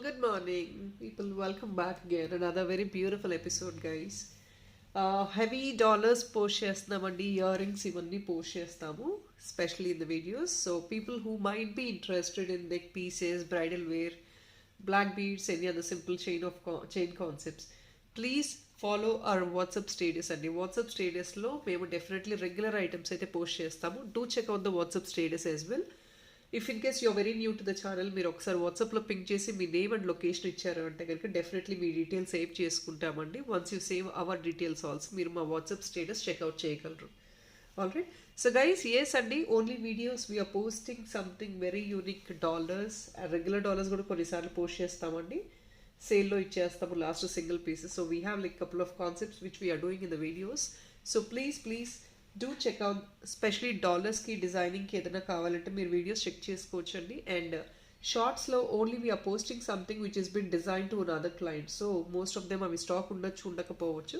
good morning, people. Welcome back again. Another very beautiful episode, guys. Heavy dollars post చేస్తున్నామండి ear rings ఇవన్నీ post చేస్తాము especially in the videos. So people who might be interested in neck pieces, bridal wear, black beads, any other simple chain concepts, please follow our WhatsApp status అండి. WhatsApp statusలో మేము definitely regular items అయితే post చేస్తాము. Do check out the WhatsApp status as well. If in case you're very new to the channel, మీరు ఒకసారి వాట్సాప్లో pink చేసి మీ name and location ఇచ్చారు అంటే కనుక డెఫినెట్లీ మీ డీటెయిల్స్ సేవ్ చేసుకుంటామండి. Once you save our details also మీరు మా వాట్సాప్ స్టేటస్ చెక్అవుట్ చేయగలరు. ఆల్రైట్. సో గైస్, ఎస్ అండి, only videos we are posting something very unique dollars. Regular dollars కూడా కొన్నిసార్లు పోస్ట్ చేస్తామండి. సేల్లో ఇచ్చేస్తాము last single pieces. So we have like couple of concepts which we are doing in the videos. So please do check out, specially డాలర్స్కి డిజైనింగ్కి ఏదైనా కావాలంటే మీరు వీడియోస్ చెక్ చేసుకోవచ్చండి. అండ్ షార్ట్స్లో only we are posting something which is been design to another client. So most of them అవి stock ఉండొచ్చు, ఉండకపోవచ్చు.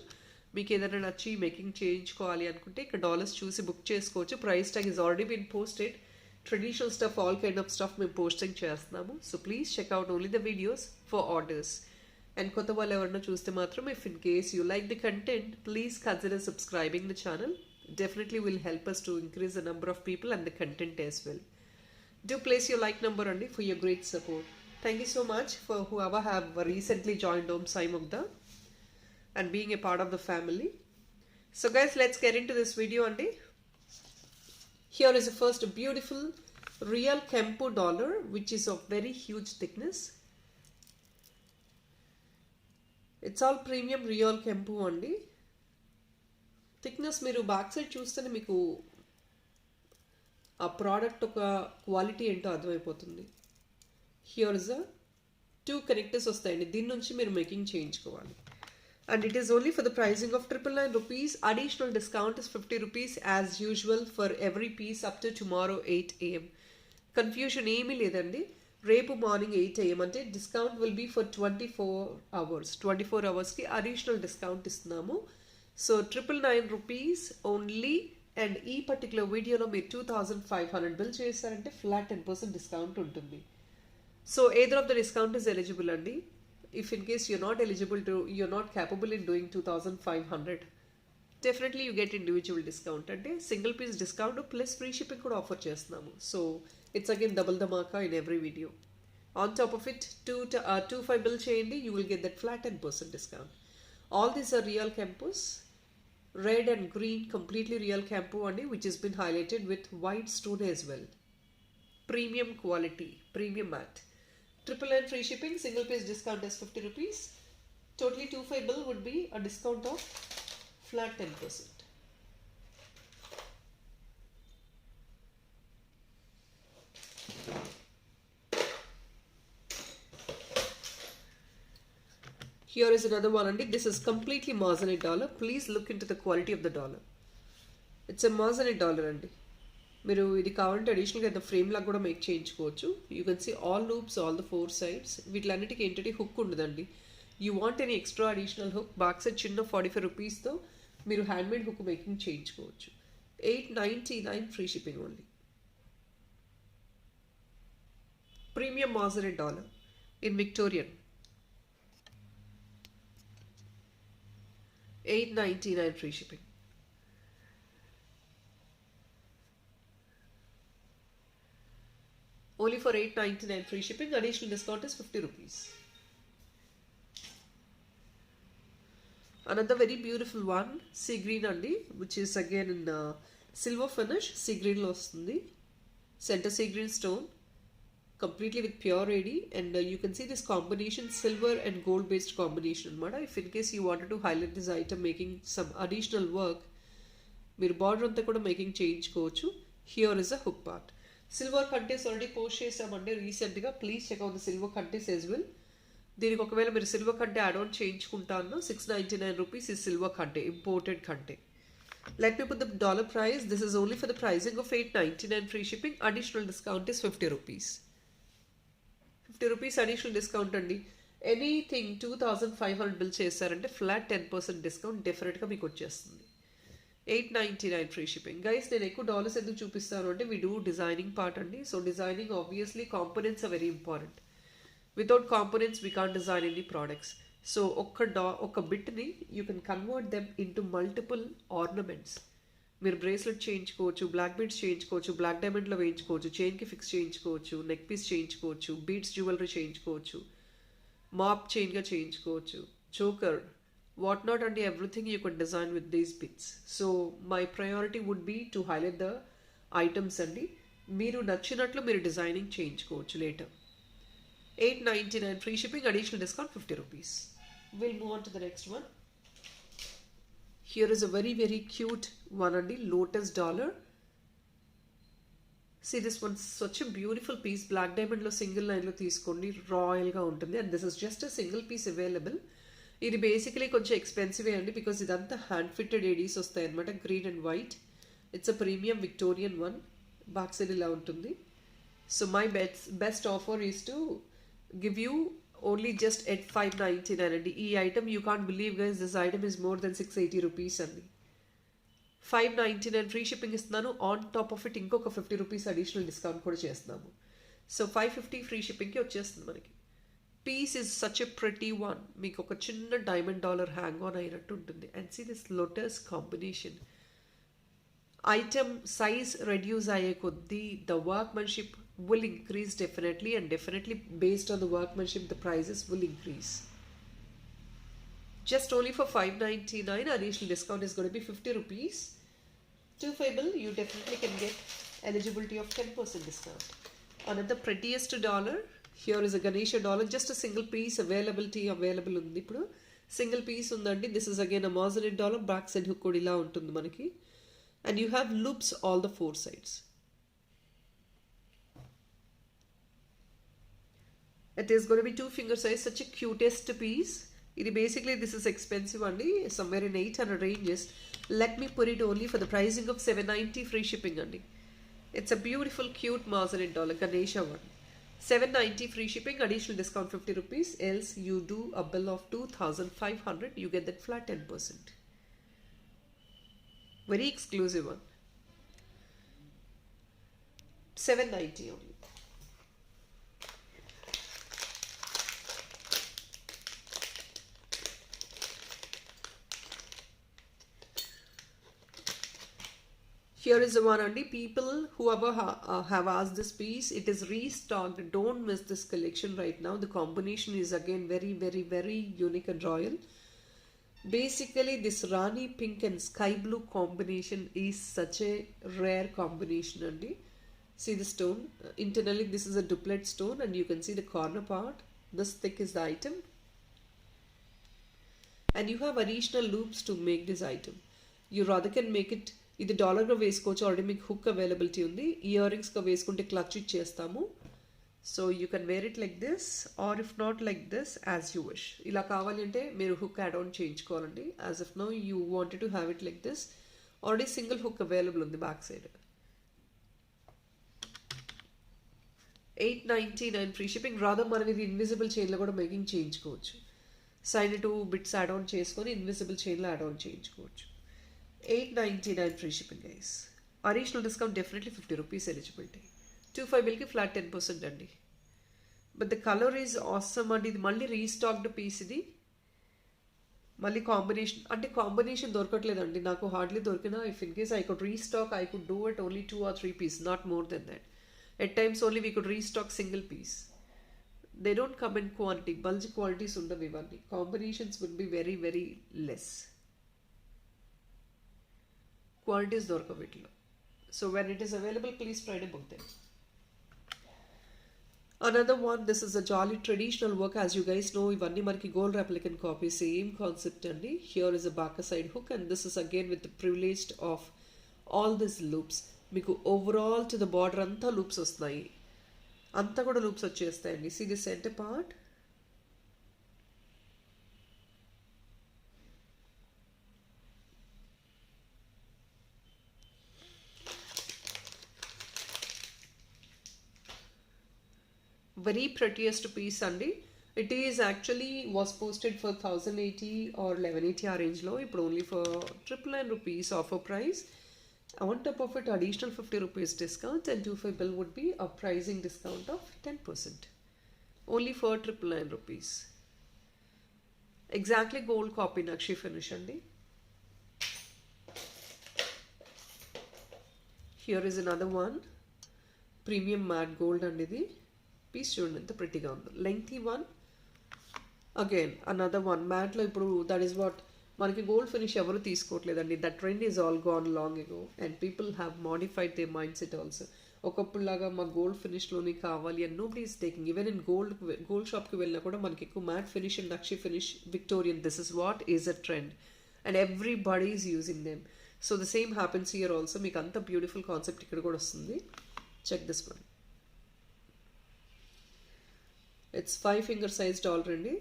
మీకు ఏదైనా నచ్చి మేకింగ్ చేయించుకోవాలి అనుకుంటే ఇక్కడ డాలర్స్ చూసి బుక్ చేసుకోవచ్చు. Price tag is already been posted. Traditional stuff, all kind of stuff మేము పోస్టింగ్ చేస్తున్నాము. So please check out only the videos for orders. And కొత్త వాళ్ళు ఎవరన్నా చూస్తే మాత్రం, if in case you like the content, please consider subscribing the channel. Definitely will help us to increase the number of people and the content as well. Do place your like number Andy for your great support. Thank you so much for whoever have recently joined Om Sai Mugda and being a part of the family. So guys, let's get into this video Andy. Here is the first beautiful real Kempu dollar which is of very huge thickness. It's all premium real Kempu Andy. Thickness మీరు back side చూస్తేనే మీకు ఆ product ఒక quality ఏంటో అర్థమైపోతుంది. Here is 2 connectors వస్తాయండి. దీని నుంచి మీరు మేకింగ్ చేయించుకోవాలి. And it is only for the pricing of 999 rupees. Additional discount is 50 rupees as usual for every piece up to tomorrow 8 AM. Confusion ఏమీ లేదండి. రేపు మార్నింగ్ 8 AM అంటే discount will be for 24 hours. 24 hours additional discount ఇస్తున్నాము. So 999 rupees only. And ఈ particular వీడియోలో మీరు 2500 bill చేశారంటే flat 10% discount ఉంటుంది. So either of the discount is eligible అండి. If in case you're not eligible to, you're not capable in doing 2500, definitely you get individual discount. అంటే single piece discount plus free shipping కూడా offer చేస్తున్నాము. So it's again double ధమాకా in every video. On top of it 25 bill చేయండి, you will get that flat 10% discount. All these are real campus, red and green, completely real campo only, which has been highlighted with white stone as well. Premium quality, premium matte. 999 free shipping, single piece discount is 50 rupees. Totally 25 bill would be a discount of flat 10%. Here is another one Andy. This is completely Moissanite dollar. Please look into the quality of the dollar. It's a Moissanite dollar Andy. మీరు ఇది కావాలంటే అడిషనల్గా అయితే frame లాగా కూడా make చేయించుకోవచ్చు. You can see all loops, all the 4 sides. వీటిలన్నిటికీ ఏంటంటే హుక్ ఉండదండి. You want any extra additional hook, back side చిన్న 45 రూపీస్తో మీరు హ్యాండ్మేడ్ హుక్ మేకింగ్ చేయించుకోవచ్చు. 899 free shipping only. Premium Moissanite dollar in Victorian. 899 free shipping. Only for 899 free shipping. Additional discount is 50 rupees. Another very beautiful one, sea green Andy, which is again in silver finish. Sea green lo vastundi. Center sea green stone, completely with pure AD, and you can see this combination silver and gold based combination anamata. If in case you wanted to highlight this item making some additional work, మీరు border అంతా కూడా making చేయించుకోవచ్చు. Here is a hook part. Silver కంటెస్ already post చేసామంటే రీసెంట్గా. Please check out the silver కంటెస్ as well. దీనికి ఒకవేళ మీరు సిల్వర్ కంటే యాడ్ ఆన్ చేయించుకుంటాను 699 రూపీస్ ఈ సిల్వర్ కంటే, ఇంపోర్టెడ్ కంటే. Let me put the dollar price. This is only for the pricing of 899 free shipping. Additional discount is 50 rupees. 50 rupees additional discount అండి. ఎనీథింగ్ 2500 బిల్ చేశారంటే ఫ్లాట్ 10% డిస్కౌంట్ డెఫినెట్గా మీకు వచ్చేస్తుంది. 899 free shipping. Guys, నేను ఎక్కువ dollars ఎందుకు చూపిస్తాను అంటే వీ డూ డిజైనింగ్ పార్ట్ అండి. So designing obviously components are very important. Without components we can't design any products. So ఒక బిట్ని you can convert them into multiple ornaments. మీరు బ్రేస్లెట్ చేయించుకోవచ్చు, బ్లాక్ బీడ్స్ చేయించుకోవచ్చు, బ్లాక్ డైమండ్లో వేయించుకోవచ్చు, చైన్కి ఫిక్స్ చేయించుకోవచ్చు, నెక్ పీస్ చేయించుకోవచ్చు, బీడ్స్ జ్యువెలరీ చేయించుకోవచ్చు, మాప్ చైన్గా చేయించుకోవచ్చు, చోకర్, వాట్ నాట్ అండి, everything you can design with these bits. So my priority would be to highlight the items అండి. మీరు నచ్చినట్లు మీరు డిజైనింగ్ చేయించుకోవచ్చు later. $899 free shipping, additional discount 50 rupees. We'll move on to the next one. Here is a very very cute one and lotus dollar. See this one, such a beautiful piece. Black diamond lo single line lo తీసుకోండి, royal గా ఉంటుంది. And this is just a single piece available. ఇది basically కొంచెం expensive అండి, because ఇదంతా hand fitted Aedes వస్తాయి అనమాట, green and white. It's a premium Victorian one. Back side ఇలా ఉంటుంది. So my best offer is to give you only just at $599 and ఈ item you can't believe guys, this item is more than 680 rupees అండి. $599 free shipping ఇస్తున్నాను. On top of it ఇంకొక 50 rupees additional discount కూడా చేస్తున్నాము. So $550 free షిప్పింగ్కి వచ్చేస్తుంది మనకి. Piece is such a pretty one. మీకు ఒక చిన్న డైమండ్ డాలర్ హ్యాంగ్ ఆన్ అయినట్టు ఉంటుంది. And see this lotus combination. Item size reduce అయ్యే కొద్దీ the workmanship will increase definitely, and definitely based on the workmanship the prices will increase. Just only for $599, additional discount is going to be 50 rupees. 25 bill you definitely can get eligibility of 10% discount. Another prettiest dollar, here is a Ganesha dollar, just a single piece available undi ippudu. Single piece undandi. This is again a mozzarella dollar, back side hook kodi ila untundi manaki, and you have loops all the four sides. It is going to be 2 finger size, such a cutest piece. It basically, this is expensive only, somewhere in 800 ranges. Let me put it only for the pricing of $790 free shipping only. It's a beautiful cute mozzarella dollar Ganesha one. $790 free shipping, additional discount 50 rupees. Else you do a bill of 2,500, you get that flat 10%. Very exclusive one. $790 only. Here is the one only. People whoever have asked this piece, it is restocked. Don't miss this collection right now. The combination is again very very very unique and royal. Basically this Rani pink and sky blue combination is such a rare combination only. See the stone. Internally this is a duplet stone, and you can see the corner part. This thick is the item, and you have additional loops to make this item. You rather can make it, ఇది డాలర్గా వేసుకోవచ్చు. Already మీకు hook availability ఉంది. Ear రింగ్స్గా వేసుకుంటే clutch ఇచ్చేస్తాము. So you can wear it like this, or if not like this, as you wish. ఇలా కావాలి అంటే మీరు హుక్ యాడ్ ఆన్ చేయించుకోవాలండి. As if no you wanted to have it like this, already single hook available ఉంది back side. $899 free shipping. రాదా మనం ఇది invisible చైన్లో కూడా మేకింగ్ చేయించుకోవచ్చు. సైడ్ 2 బిట్స్ యాడ్ ఆన్ చేసుకొని ఇన్విజిబుల్ చైన్లో యాడ్ ఆన్ చేయించుకోవచ్చు. $899 free shipping guys. Additional discount definitely 50 rupees eligibility. 25 bill ki flat 10% andi. But the color is awesome andi. ఇది మళ్ళీ రీస్టాక్డ్ పీస్. ఇది మళ్ళీ కాంబినేషన్ అంటే కాంబినేషన్ దొరకట్లేదండి నాకు, హార్డ్లీ దొరికినా. If in case I could restock, I could do it only 2 or 3 pieces, not more than that. At times only we could restock single piece. They don't come in quantity. Bulge qualities ఉండవు ఇవన్నీ. Combinations would be very very less. Quantities దొరకవు వీటిలో. So when it is available, please try to book them. Another one, this is a jolly traditional work. As you guys know, ఇవన్నీ మనకి gold replicant copy, same concept అండి. Here is a back side hook, and this is again with the privileged of all these loops. మీకు overall to the border అంతా loops వస్తున్నాయి, అంతా కూడా loops వచ్చేస్తాయండి. See the center part. Very prettiest piece అండి. It is actually was posted for 1080 or 1180 ఆ range లో. ఇప్పుడు only for 999 rupees offer price. On top of it, additional 50 rupees discount, and 25 bill would be a pricing discount of 10%. Only for 999 rupees. Exactly gold copy Nakshi finish andi. Here is another one. Premium matte gold and ఇది piece చూడండి ఎంత ప్రిటీగా ఉందో. Lengthy one. Again another one మ్యాట్లో ఇప్పుడు that is what మనకి gold finish ఎవరు తీసుకోవట్లేదండి. That trend is all gone long ago and people have modified their mindset also. ఒకప్పుడులాగా మా గోల్డ్ ఫినిష్లోనే కావాలి and nobody is taking. Even in gold షాప్కి వెళ్ళినా కూడా మనకి ఎక్కువ మ్యాట్ ఫినిష్ అండ్ నక్షి finish Victorian this is what is a trend and everybody is using them. So the same happens here also. మీకు అంత బ్యూటిఫుల్ కాన్సెప్ట్ ఇక్కడ కూడా వస్తుంది. Check this one. It's 5 finger size dollar అండి.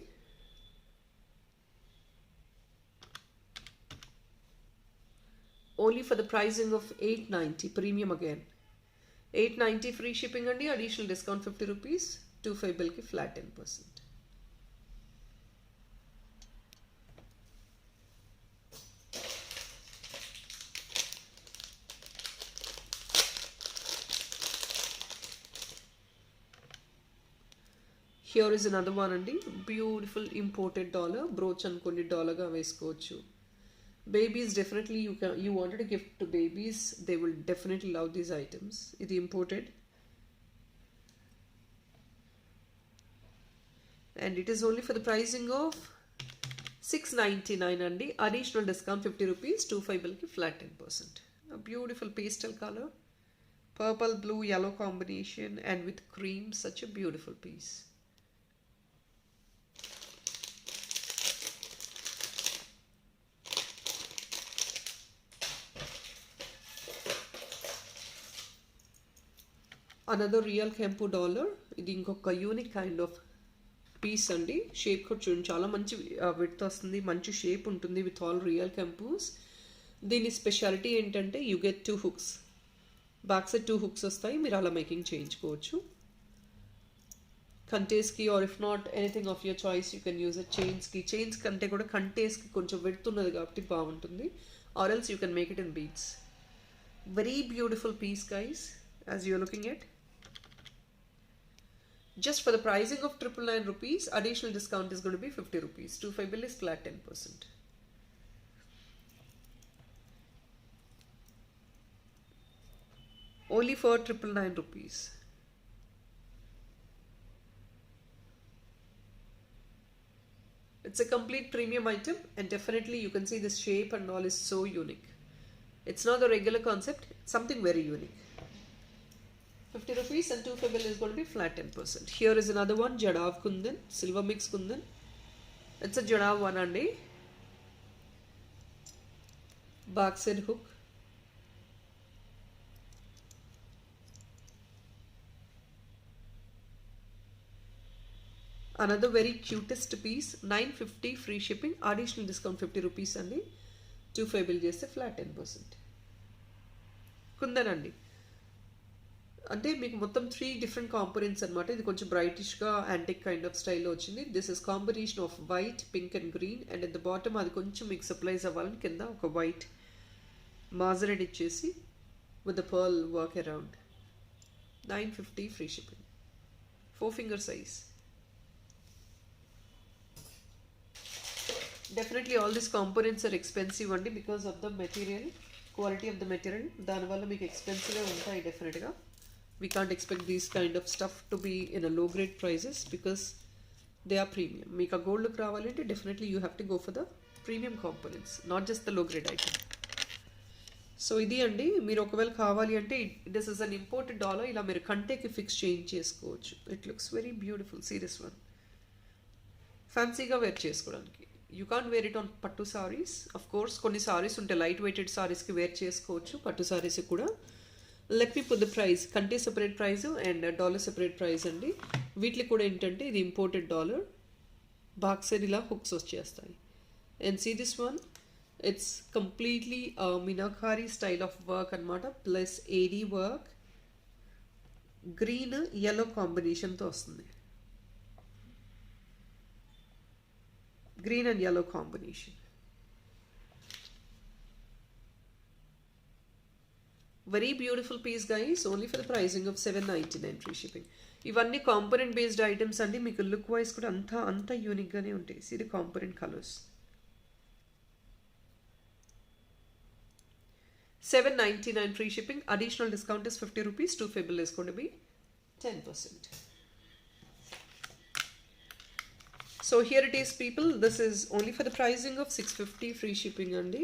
Only for the pricing of 890 premium again. 890 free shipping andi. Additional discount 50 rupees. 25 bill ki flat 10%. Here is another one andi. Beautiful imported dollar brooch anukondi dollar ga vesukochu. Babies definitely you wanted to gift to babies, they will definitely love these items. It imported and it is only for the pricing of 699 andi. Additional discount 50 rupees. 25 bill ki flat 10%. A beautiful pastel color, purple blue yellow combination and with cream. Such a beautiful piece. Another real Kempu dollar. ఇది ఇంకొక unique kind of piece అండి. Shape కూడా చూడండి చాలా మంచి width వస్తుంది, మంచి shape ఉంటుంది విత్ ఆల్ రియల్ కెంపూస్. దీని స్పెషాలిటీ ఏంటంటే you get 2 hooks. Back side 2 hooks వస్తాయి. మీరు అలా మేకింగ్ చేయించుకోవచ్చు. కంటేస్కి or if not anything of your choice you can use it చైన్స్కి. చైన్స్ కంటే కూడా కంటేస్కి కొంచెం విడ్త్ ఉన్నది కాబట్టి బాగుంటుంది. Or else you can make it in beads. Very beautiful piece guys as you're looking at. Just for the pricing of 999 rupees, additional discount is going to be 50 rupees. 25 bill is flat 10%. Only for 999 rupees. It's a complete premium item and definitely you can see this shape and all is so unique. It's not the regular concept, it's something very unique. 50 rupees and 25 bill is going to be flat 10%. Here is another one, Jadav Kundan, silver mix Kundan. It's a Jadav one andi. Back side hook. Another very cutest piece, 950 free shipping, additional discount 50 rupees andi. 25 bill cheste flat 10%. Kundan andi. అంటే మీకు మొత్తం 3 different components అనమాట. ఇది కొంచెం బ్రైటిష్గా antique kind of స్టైల్లో వచ్చింది. This is combination off white, pink and green and at the bottom అది కొంచెం మీకు సప్లైజ్ అవ్వాలని కింద ఒక వైట్ మాజరెడ్ ఇచ్చేసి with the pearl work around. 950 free shipping. 4 finger size. Definitely all these components are expensive అండి because of the material, quality of the material. దానివల్ల మీకు ఎక్స్పెన్సివ్గా ఉంటాయి డెఫినెట్గా. We can't expect these kind of stuff to be in a low grade prices because they are premium. Make a gold look ravalante, definitely you have to go for the premium components, not just the low grade item. So idi andi meer okavel kavali ante this is an imported dollar. Ila meer kante ki fix change chesukochu. It looks very beautiful. See this one. Fancy ga wear chesukodaniki. You can't wear it on pattu sarees. Of course konni sarees unte light weighted sarees ki wear chesukochu. Pattu sarees kuda. Let me put the price. Kante separate price and dollar separate price andi. వీటికి కూడా ఏంటంటే ఇది imported dollar. Back side ఇలా హుక్స్ వచ్చేస్తాయి. And see this one, it's completely meenakari style of work అనమాట. Plus AD work, green yellow కాంబినేషన్తో వస్తుంది. గ్రీన్ అండ్ yellow కాంబినేషన్. Very beautiful piece guys, only for the pricing of 799 free shipping. ఇవన్నీ component based items అండి. మీకు look wise కూడా అంత యూనిక్గానే ఉంటాయి. ఇది component colours. 799 free shipping. Additional discount is 50 rupees. 2 fable is going to be 10%. So here it is people. This is only for the pricing of 650 free shipping andi.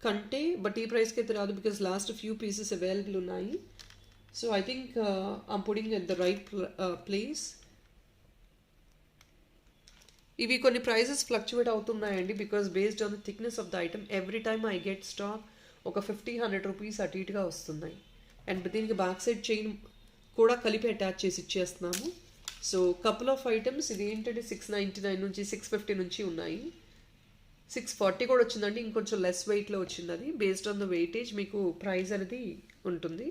Kante but ee price ki aithe raadu because last few pieces available unnayi. So I think I'm putting it at the right place. ఇవి కొన్ని prices fluctuate అవుతున్నాయండి because based on the thickness of the item. Every time I get stock ఒక 50-100 rupees అటు ఇటుగా వస్తున్నాయి. And దీనికి back side chain కూడా కలిపి అటాచ్ చేసి ఇచ్చేస్తున్నాము. సో కపుల్ ఆఫ్ ఐటమ్స్ ఇది ఏంటంటే 699 నుంచి 650 నుంచి ఉన్నాయి. 640 కూడా వచ్చిందండి. ఇంకొంచెం లెస్ వెయిట్లో వచ్చింది. అది బేస్డ్ ఆన్ ద వెయిటేజ్ మీకు ప్రైస్ అనేది ఉంటుంది.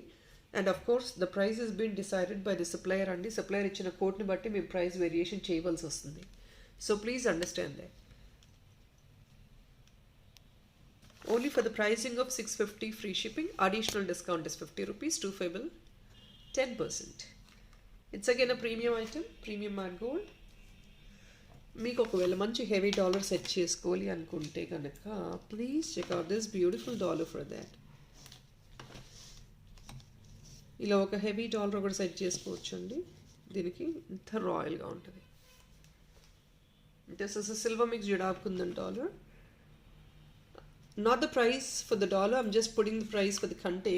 And of course the price is been decided by the supplier అండి. సప్లయర్ ఇచ్చిన కోడ్ని బట్టి మేము ప్రైస్ వేరియేషన్ చేయవలసి వస్తుంది. So please understand that. Only for the pricing of 650 free shipping. Additional discount is 50 rupees. 2 ఫేబుల్ 10%. It's again a premium item. Premium matte gold. మీకు ఒకవేళ మంచి హెవీ డాలర్ సెట్ చేసుకోవాలి అనుకుంటే కనుక please check out this beautiful dollar for that. ఇలా ఒక heavy dollar ఒకటి సెట్ చేసుకోవచ్చు అండి. దీనికి ఇంత రాయల్గా ఉంటుంది. This is a silver mix జడాబ్ kundan dollar. Not the price for the dollar, I'm just putting the price for the కంటే.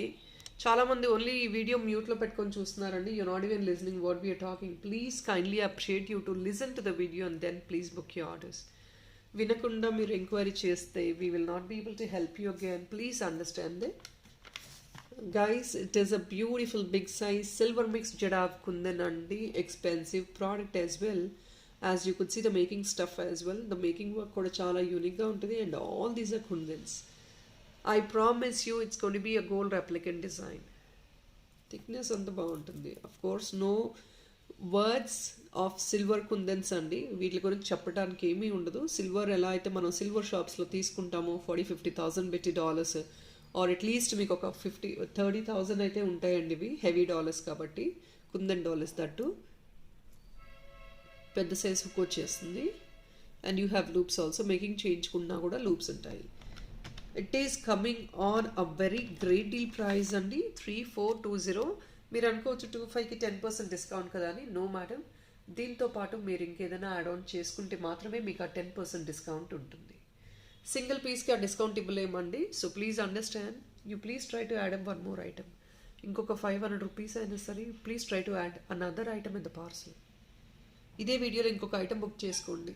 చాలామంది ఓన్లీ ఈ వీడియో మ్యూట్లో పెట్టుకొని చూస్తున్నారండి. You not even listening what we are talking. Please kindly appreciate you to listen to the video and then please book your orders. వినకుండా మీరు enquiry చేస్తే we will not be able to help you again. Please understand దిట్. Guys, it is a beautiful big size silver mix jadab kundan andi. Expensive product as well. As you could see the making stuff as well. The making work kuda chaala unique ga untadi and all these are kundans. I promise you it's going to be a gold replicant design. Thickness anta baaguntundi. Of course no words of silver kundans andi. వీటి గురించి చెప్పడానికి ఏమీ ఉండదు. Silver ఎలా అయితే మనం silver షాప్స్లో తీసుకుంటామో 40,000-50,000 పెట్టి డాలర్స్ ఆర్ అట్లీస్ట్ మీకు ఒక 30,000 అయితే ఉంటాయండి. ఇవి హెవీ డాలర్స్ కాబట్టి కుందన్ డాలర్స్ దట్టు పెద్ద సైజ్ హుక్ వచ్చేస్తుంది. And you have loops also. Making చేయించుకున్నా కూడా లూప్స్ ఉంటాయి. It is coming on a very great deal price అండి. 3420. మీరు అనుకోవచ్చు 25కి 10% డిస్కౌంట్ కదా అని. నో మేడం, దీంతో పాటు మీరు ఇంకేదైనా యాడ్ ఆన్ చేసుకుంటే మాత్రమే మీకు ఆ 10% డిస్కౌంట్ ఉంటుంది. సింగిల్ పీస్కి ఆ డిస్కౌంట్ ఇవ్వలేమండి. So please understand. You please try to add one more item. ఇంకొక 500 రూపీస్ అయినా సరే please try to add another item in the parcel. ఇదే వీడియోలో ఇంకొక ఐటమ్ బుక్ చేసుకోండి.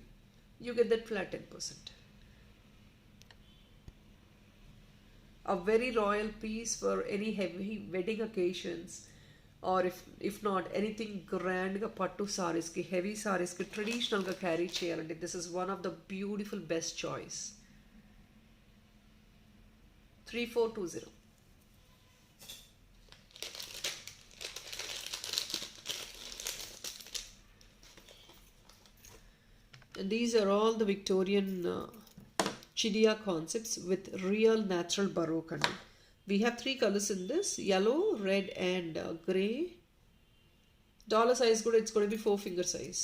You get that flat 10%. A very royal piece for any heavy wedding occasions, or if not anything grand ga pattu sarees ki, heavy sarees ki traditional ga carry cheyalante. This is one of the beautiful best choice. 3420. And these are all the Victorian Chidia concepts with real natural baroque. We have 3 colors in this: yellow, red and grey. Dollar size good, it's going to be 4 finger size.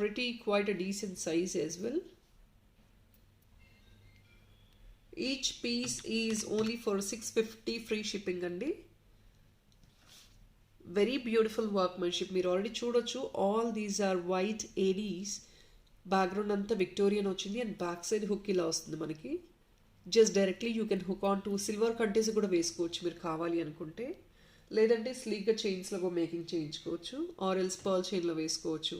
Pretty quite a decent size as well. Each piece is only for 650 free shipping andi. Very beautiful workmanship. Meer already చూడొచ్చు. All these are white ADs. Background అంతా Victorian వచ్చింది and back side hook ఇలా వస్తుంది మనకి. Just directly you can hook on to silver కంటేస్ కూడా వేసుకోవచ్చు మీరు కావాలి అనుకుంటే. లేదంటే స్లీక్గా చైన్స్లో మేకింగ్ చేయించుకోవచ్చు ఆర్ ఎల్స్ పర్ల్ చైన్లో వేసుకోవచ్చు.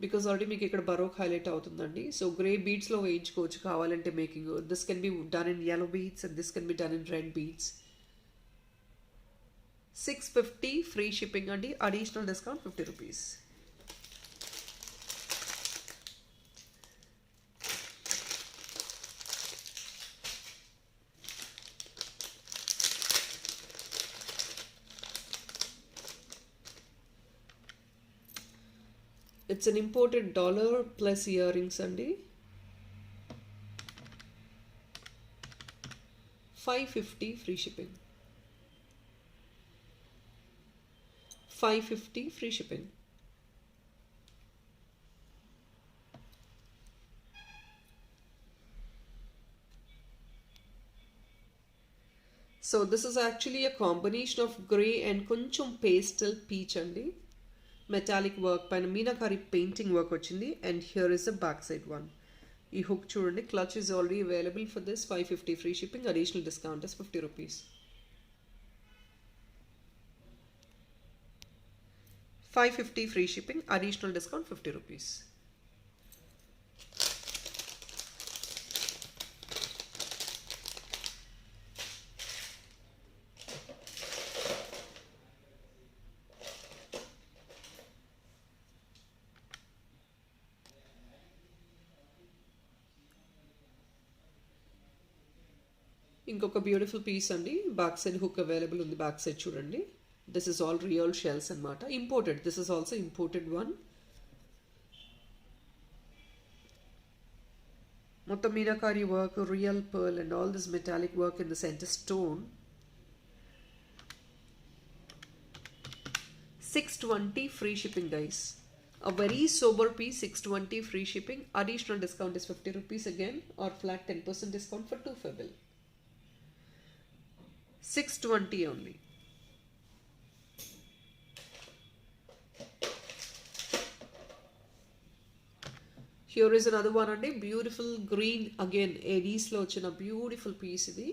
బికాస్ ఆల్రెడీ మీకు ఇక్కడ బరోక్ హైలైట్ అవుతుందండి. సో గ్రే బీడ్స్లో వేయించుకోవచ్చు కావాలంటే making. This can be done in yellow beads and this can be done in red beads. 650 free shipping అండి. Additional discount 50 rupees. It's an imported dollar plus earrings andi. 550 free shipping. 550 free shipping. So this is actually a combination of grey and koncham pastel peach andi. Metallic work పైన meenakari painting work వచ్చింది. And here is the back side one. ఈ hook చూడండి, clutch is already available for this. 550 free shipping, additional discount is 50 rupees. 550 free shipping, additional discount 50 rupees. ఇంకొక beautiful piece అండి. Back side hook available ఉంది. Back side చూడండి. This is all real shells and mata. Imported. This is also imported one. Motta meenakari work, real pearl and all this metallic work in the center stone. 620 free shipping guys. A very sober piece, 620 free shipping. Additional discount is 50 rupees again, or flat 10% discount for 2 fabil. 620 only. Here is another one and a beautiful green again Aries lo vachina beautiful piece idi.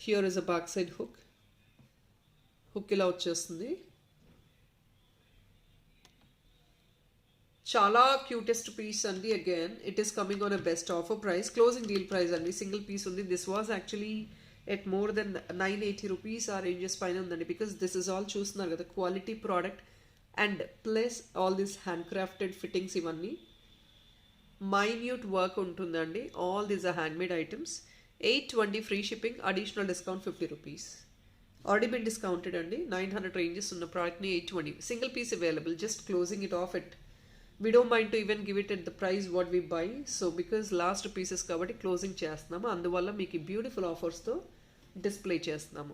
Here is a back side hook. Hook ila vachestundi. Chala cutest piece andi. Again it is coming on a best offer price, closing deal price andi. Single piece only. This was actually at more than 980 rupees our ranges paina undandi, because this is all chustunaru kada quality product and plus all these handcrafted fittings ivanni. Minute work untundandi. All these are handmade items. 820 free shipping, additional discount 50 rupees. Already been discounted andi. 900 ranges unna product ni 820. Single piece available, just closing it off at, we don't mind to even give it at the price what we buy. So because last pieces kabatti closing chestunnam, anduvalla meeku beautiful offers tho display chestunnam.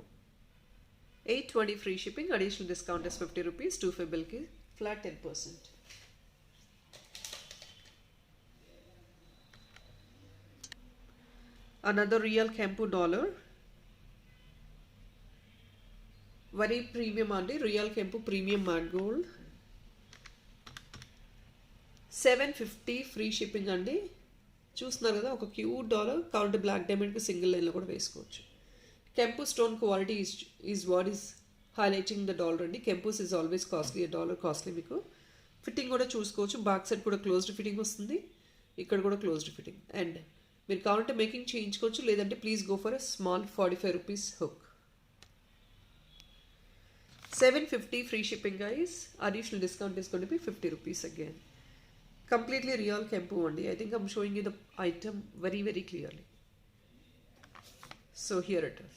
820 free shipping, additional discount is 50 rupees. 2 fabil ki flat 10%. Another real Kempu dollar. Very premium andi. Real Kempu premium matte gold. 750 free shipping andi. చూస్తున్నారు కదా, ఒక cute dollar. కావాలంటే black డైమండ్కి single లైన్లో కూడా వేసుకోవచ్చు. కెంపు stone quality is what is highlighting the dollar అండి. కెంపూస్ is always costly, dollar costly. మీకు ఫిట్టింగ్ కూడా చూసుకోవచ్చు. బ్యాక్ సైడ్ కూడా క్లోజ్డ్ ఫిట్టింగ్ వస్తుంది, ఇక్కడ కూడా క్లోజ్డ్ ఫిట్టింగ్. అండ్ మీరు కావాలంటే మేకింగ్ చేయించుకోవచ్చు, లేదంటే please go for a small 45 rupees hook. 750 free shipping guys. Additional discount is going to be 50 rupees again. Completely real Kempu andi. I think I'm showing you the item very very clearly. So here it is.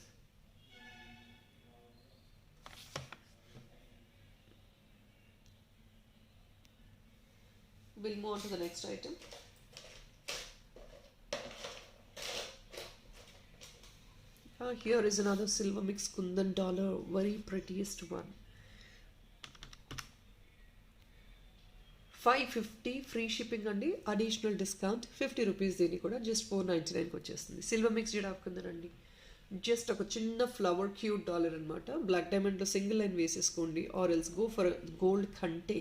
We'll move on to the next item. Here is another silver mix Kundan dollar, very prettiest one. 550 free shipping andi. Additional discount 50 rupees. Deni kuda just 499 ki vachestundi. Silver mix jada kundan andi. Just oka chinna flower cute dollar anamata. Black diamond lo single line veseskondi, or else go for a gold khante.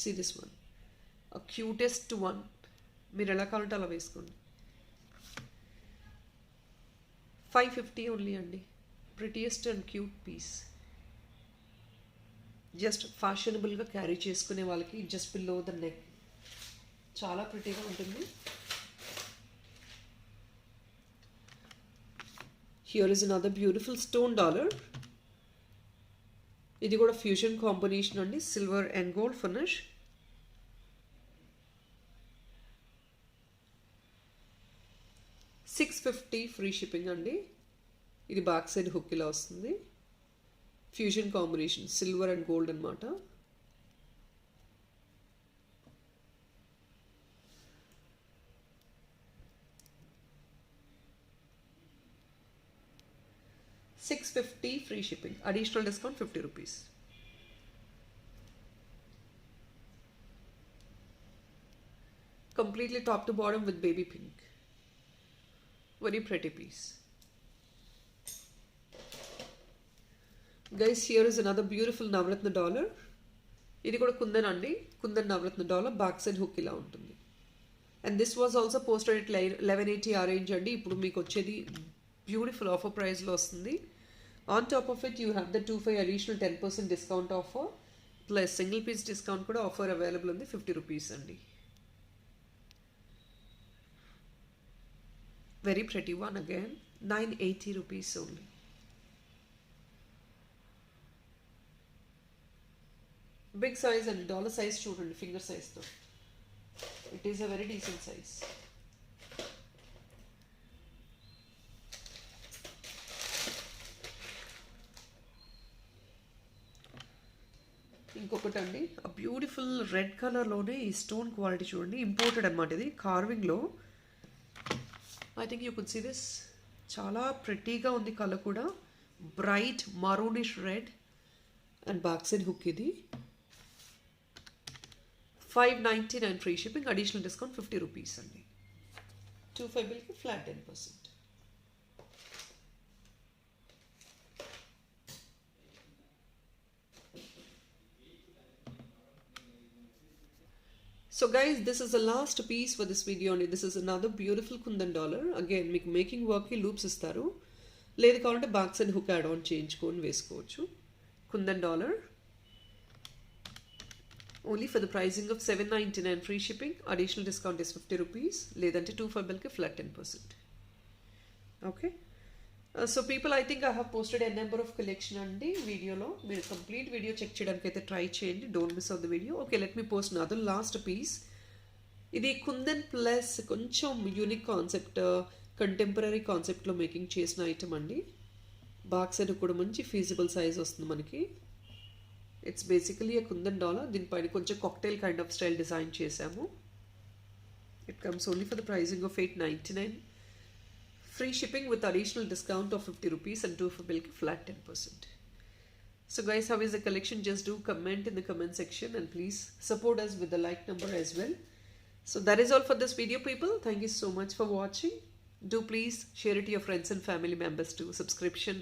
See this one, a cutest one. Meer ela kavalante ala veskondi. 550 only andi. Prettiest and cute piece. Just ఫ్యాషనబుల్గా carry చేసుకునే వాళ్ళకి just below the neck చాలా ప్రిటీగా ఉంటుంది. Here is another beautiful stone dollar. ఇది కూడా fusion combination అండి, silver and gold finish. $650 free shipping అండి. ఇది బ్యాక్ సైడ్ హుక్ ఇలా వస్తుంది. Fusion combination silver and gold అనమాట. $650 free shipping, additional discount 50 rupees. completely top to bottom with baby pink. Very pretty piece. Guys, here is another beautiful Navratna dollar. ఇది కూడా కుందన్ అండి, కుందన్ నవరత్న dollar. Back side hook ఇలా ఉంటుంది. And this was also posted at 1180 ఆ range అండి. ఇప్పుడు మీకు వచ్చేది బ్యూటిఫుల్ ఆఫర్ ప్రైస్లో వస్తుంది. On top of it you have the 25 additional 10% discount offer plus single piece discount కూడా ఆఫర్ అవైలబుల్ ఉంది. 50 రూపీస్ అండి. Very pretty one again. 980 rupees only. Big size అండి, డాలర్ సైజ్ చూడండి, ఫింగర్ సైజ్తో. It is a very decent size. ఇంకొకటి అండి, ఆ beautiful red కలర్లోనే ఈ స్టోన్ క్వాలిటీ చూడండి, ఇంపోర్టెడ్ అనమాట. ఇది కార్వింగ్లో. I think you could see this. చాలా ప్రెట్టీగా ఉంది కలర్ కూడా. Bright maroonish red and back side hook. ఇది 599 free shipping, additional discount 50 rupees అండి. 25 బిల్కి flat 10%. So guys, this is the last piece for this video only. This is another beautiful kundan dollar. Again మీకు making వర్క్కి loops ఇస్తారు, లేదు కావాలంటే back side hook add on చేయించుకొని వేసుకోవచ్చు. Kundan dollar only for the pricing of 799 free shipping, additional discount is 50 rupees, లేదంటే 25 బిల్కి flat 10%. Okay, so people, I think I have posted a number of collection అండి వీడియోలో. మీరు కంప్లీట్ వీడియో చెక్ చేయడానికి అయితే try చేయండి. Don't miss out the video. Okay, let me post another last piece. ఇది kundan plus కొంచెం యూనిక్ కాన్సెప్ట్, కంటెంపరీ కాన్సెప్ట్లో making చేసిన ఐటమ్ అండి. బ్యాక్ సైడ్ కూడా మంచి ఫీజిబుల్ సైజ్ వస్తుంది మనకి. It's basically a kundan dollar. దీనిపైన కొంచెం cocktail kind of style design చేశాము. It comes only for the pricing of 899. Free shipping with additional discount of 50 rupees and 25 బిల్కి flat 10%. So guys, how is the collection? Just do comment in the comment section and please support us with the like number as well. So that is all for this video, people. Thank you so much for watching. Do please share it to your friends and family members too. Subscription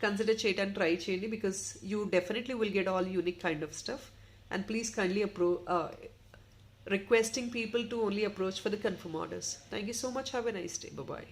consider చేయడానికి try చేయండి, because you definitely will get all unique kind of stuff. And please kindly requesting people to only approach for the confirm orders. Thank you so much. Have a nice day. Bye bye.